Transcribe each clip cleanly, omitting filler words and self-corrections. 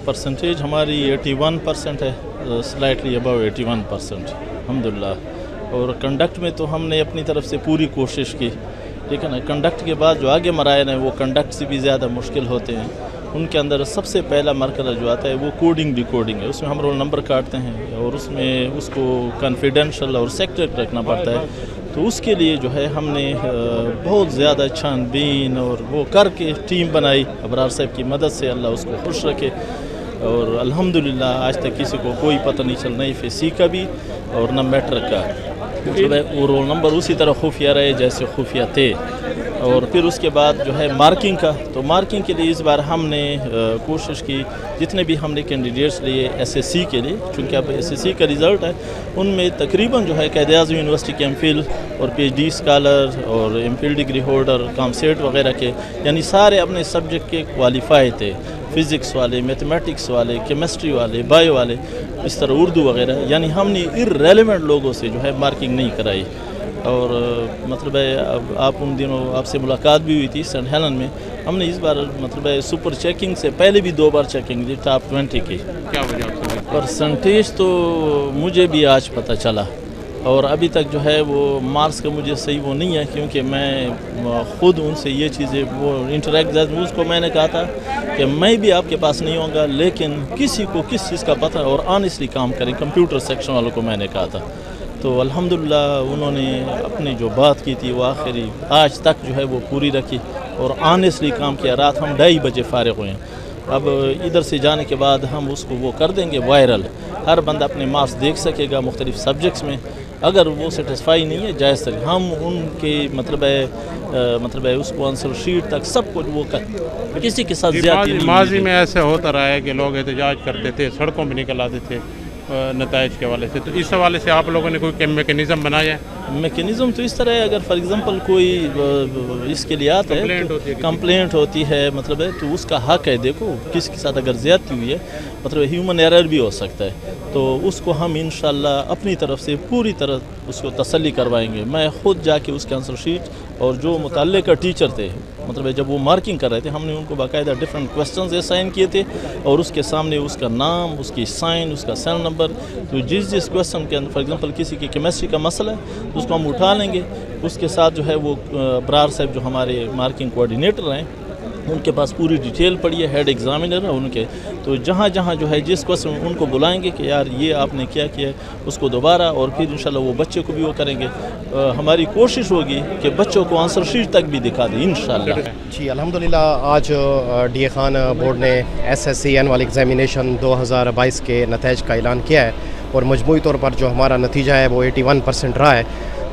Percentage हमारी 81% है, slightly above 81% अल्हम्दुलिल्लाह। और कंडक्ट में तो हमने अपनी तरफ से पूरी कोशिश की, ठीक है ना। कंडक्ट के बाद जो आगे मराइल हैं वो कंडक्ट से भी ज़्यादा मुश्किल होते हैं। उनके अंदर सबसे पहला मरकज़ जो आता है वो कोडिंग डिकोडिंग है। उसमें हम रोल नंबर काटते हैं और उसमें उसको कॉन्फिडेंशियल और सेक्रेट रखना पड़ता है। तो उसके लिए जो है हमने बहुत ज़्यादा छानबीन और वो करके टीम बनाई अबरार साहब की मदद से, अल्लाह उसको खुश रखे। और अल्हम्दुलिल्लाह आज तक किसी को कोई पता नहीं चल, नहीं FSC का भी और न मैट्रिक का, मतलब वो रोल नंबर उसी तरह खुफिया रहे जैसे खुफिया थे। और फिर उसके बाद जो है मार्किंग का, तो मार्किंग के लिए इस बार हमने कोशिश की, जितने भी हमने कैंडिडेट्स लिए SSC के लिए, चूँकि अब SSC का रिज़ल्ट है, उनमें तकरीबन जो है क़ायद-ए-आज़म यूनिवर्सिटी के MPhil और PhD स्कॉलर और MPhil डिग्री होल्डर, कामसेट वगैरह के, यानी सारे अपने सब्जेक्ट के क्वालिफाई थे। फ़िज़िक्स वाले, मैथमेटिक्स वाले, केमिस्ट्री वाले, बायो वाले, इस तरह उर्दू वगैरह, यानी हमने इर्रेलेवेंट लोगों से जो है मार्किंग नहीं कराई। और मतलब है अब आप उन दिनों आपसे मुलाकात भी हुई थी सेंट हेलन में, हमने इस बार मतलब है सुपर चेकिंग से पहले भी 2 बार चेकिंग दी टॉप 20 की। क्या वजह? परसेंटेज तो मुझे भी आज पता चला, और अभी तक जो है वो मार्क्स का मुझे सही वो नहीं है, क्योंकि मैं ख़ुद उनसे ये चीज़ें वो इंटरेक्ट, उसको मैंने कहा था कि मैं भी आपके पास नहीं होऊंगा, लेकिन किसी को किस चीज़ का पता और ऑनेस्टली काम करें। कंप्यूटर सेक्शन वालों को मैंने कहा था, तो अल्हम्दुलिल्लाह उन्होंने अपनी जो बात की थी वो आखिरी आज तक जो है वो पूरी रखी और ऑनेस्टली काम किया। रात हम 2:30 बजे फारिग हुए हैं। अब इधर से जाने के बाद हम उसको वो कर देंगे वायरल, हर बंदा अपने मार्क्स देख सकेगा मुख्तलिफ सब्जेक्ट्स में। अगर वो सेटिस्फाई नहीं है जायज़ तक हम उनके मतलब है उसको आंसर शीट तक सब कुछ वो कर, किसी के साथ ज़्यादती माजी में ऐसे होता रहा है कि लोग एहतजाज करते थे, सड़कों में निकल आते थे नताइज के हवाले से, तो इस हवाले से आप लोगों ने कोई मैकेनिज़्म बनाया है? मैकेनिज़्म तो इस तरह है, अगर फॉर एग्ज़ाम्पल कोई इसके लिए आता है, कंप्लेंट होती है, मतलब है तो उसका हक है। देखो किसके साथ अगर ज़्यादती हुई है, मतलब ह्यूमन एरर भी हो सकता है, तो उसको हम इंशाल्लाह अपनी तरफ से पूरी तरह उसको तसल्ली करवाएंगे। मैं ख़ुद जाके उसके आंसर शीट और जो मुतल्लिका टीचर थे, मतलब जब वो मार्किंग कर रहे थे, हमने उनको बाकायदा डिफरेंट क्वेश्चंस असाइन किए थे और उसके सामने उसका नाम, उसकी साइन, उसका सेल नंबर, तो जिस क्वेश्चन के अंदर फॉर एग्जांपल किसी की केमिस्ट्री का मसला है तो उसको हम उठा लेंगे। उसके साथ जो है वो अबरार साहब जो हमारे मार्किंग कोऑर्डिनेटर हैं, उनके पास पूरी डिटेल पड़ी है, हेड एग्जामिनर है उनके, तो जहाँ जहाँ जो है जिस क्वेश्चन उनको बुलाएंगे कि यार ये आपने क्या किया है, उसको दोबारा, और फिर इंशाल्लाह वो बच्चे को भी वो करेंगे। हमारी कोशिश होगी कि बच्चों को आंसर शीट तक भी दिखा दें इंशाल्लाह। जी अल्हम्दुलिल्लाह, आज DA खान बोर्ड ने SSC एनुअल एग्ज़ामिनेशन 2022 के नतीज का ऐलान किया है और मजमूई तौर पर जो हमारा नतीजा है वो 81% रहा है।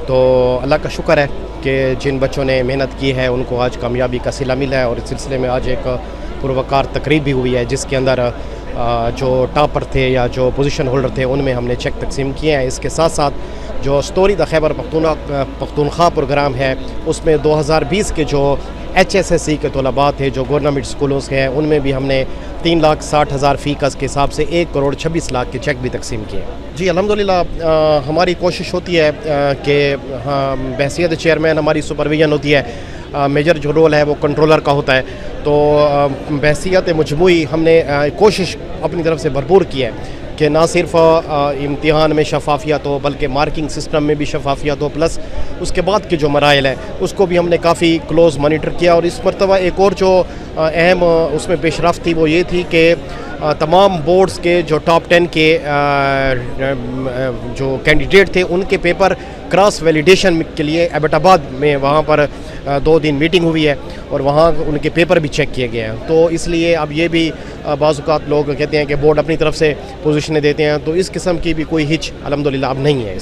तो अल्लाह का शुक्र है कि जिन बच्चों ने मेहनत की है उनको आज कामयाबी का सिला मिला है। और इस सिलसिले में आज एक पुरवकार तकरीब भी हुई है, जिसके अंदर जो टॉपर थे या जो पोजीशन होल्डर थे उनमें हमने चेक तकसीम किए हैं। इसके साथ साथ जो story the Khyber Pakhtunkhwa program है उसमें 2020 के जो HSSC के तलबा थे जो गवर्नमेंट स्कूलों से हैं, उनमें भी हमने 3,60,000 फ़ीस के हिसाब से 1,26,00,000 के चेक भी तकसीम किए। जी अल्हम्दुलिल्लाह, हमारी कोशिश होती है कि हाँ, बहसियत चेयरमैन हमारी सुपरविजन होती है, मेजर जो रोल है वो कंट्रोलर का होता है। तो बहसियत मजमूई हमने कोशिश अपनी तरफ से भरपूर की है कि ना सिर्फ इम्तिहान में शफाफियत हो बल्कि मार्किंग सिस्टम में भी शफाफियत हो, प्लस उसके बाद के जो मराइल हैं उसको भी हमने काफ़ी क्लोज़ मॉनिटर किया। और इस मरतबा एक और जो अहम उसमें पेशरफ्त थी वो ये थी कि तमाम बोर्ड्स के जो टॉप 10 के जो कैंडिडेट थे उनके पेपर क्रॉस वैलिडेशन के लिए एबटाबाद में वहाँ पर 2 दिन मीटिंग हुई है और वहाँ उनके पेपर भी चेक किए गए हैं। तो इसलिए अब ये भी बाज़ औक़ात लोग कहते हैं कि बोर्ड अपनी तरफ से पोजीशनें देते हैं, तो इस किस्म की भी कोई हिच अल्हम्दुलिल्लाह अब नहीं है।